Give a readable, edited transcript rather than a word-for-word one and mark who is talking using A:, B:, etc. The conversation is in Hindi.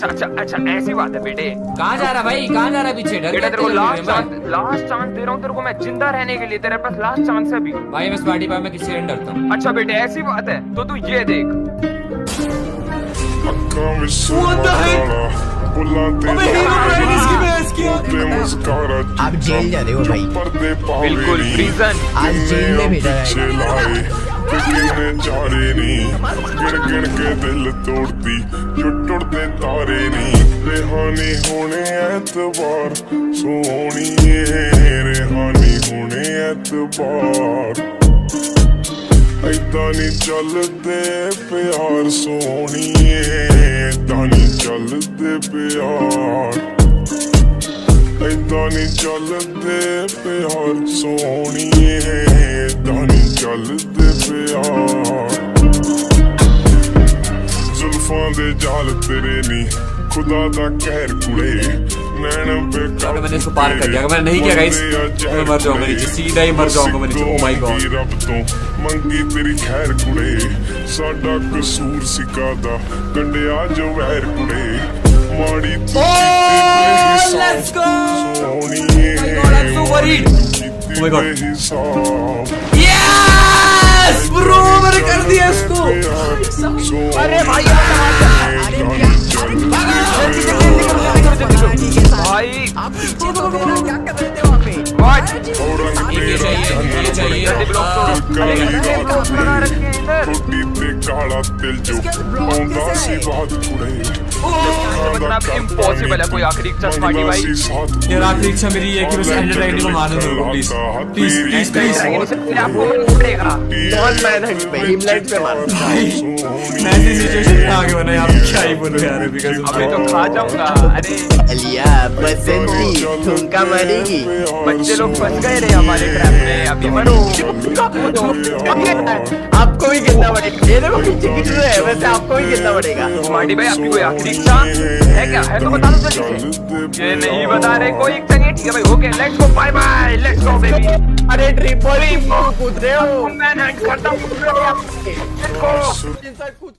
A: अच्छा ऐसी बात है बेटे।
B: कहाँ जा रहा भाई, कहाँ जा रहा पीछे? डर
A: बेटा तेरे को लास्ट चांस दे रहा हूँ तेरे को मैं, जिंदा रहने के लिए। तेरे पास लास्ट चांस है अभी।
B: भाई मैं स्मार्टी पाई में किसी से नहीं डरता हूँ।
A: अच्छा बेटे ऐसी बात है तो तू ये देख।
C: आप जेल जा रहे हो भाई।
A: बिल्कुल प्रिजन।
C: आज जेल में भेजा जाएगा।
D: चारे नी गिन गिन के दिल तोड़ती जो टुटदे तारे नी। रेहानी होने एतबार सोहणीए, रेहानी होने एतबार। ऐदां नी चलदे प्यार सोहणीए, ऐदां नी चलदे प्यार। ऐदां नी चलदे प्यार सोहणीए, ऐदां नी चलदे प्यार। जुल्फां दे जाल तेरे नी खुदा दा कहर कुड़े, नैन बेकार।
B: मैंने इसको पार कर दिया, अगर मैंने नहीं किया गाइस मैं मर जाऊंगा नीचे, सीधा ही मर जाऊंगा मैं नीचे। Oh my God.
D: रब तो मंगी तेरी खैर कुड़े, साडा कसूर सिकादा कंडिया जो वैर कुड़े। माड़ी तू
B: लेट्स गो।
D: सोहणीए,
B: I'm so worried. Oh my God. Yes bro, मैंने कर दिया इसको।
A: अरे भाई भाई
C: आप पीछे तो थे ना, क्या कर रहे थे वहाँ पे?
A: इम्पॉसिबल है कोई आखिरी इच्छा स्मार्टी भाई।
B: यार आखिरी इच्छा मेरी है कि मैं एंडर ड्रैगन को मारने दूंगा। Please please please please.
A: आपको पड़ेगा
C: बहुत मेहनत पे हिमलैंड पे मार।
B: मैं ऐसी सिचुएशन में आगे बना, यहाँ पे क्या ही बोलूं यार।
A: अभी तो खा जाऊंगा। अरे
C: अलिया बसंती ठुमका मारेगी।
A: बच्चे लोग फंस गए रे हमारे ट्रैप में, अभी मरो।
C: आपको भी गिरना पड़ेगा। ये देखो पीछे गिर रहे हैं, वैसे आपको भी गिरना पड़ेगा।
A: स्मार्टी भाई आपकी कोई आखिरी इच्छा है क्या? है तो बता दो जल्दी से। ये नहीं बता रहे कोई इच्छा नहीं है, ठीक है भाई। Okay let's go, bye bye, let's go baby.
C: अरे ट्रिपल कूद रहे हो,
A: मैं नहीं करता हूँ।
C: कूद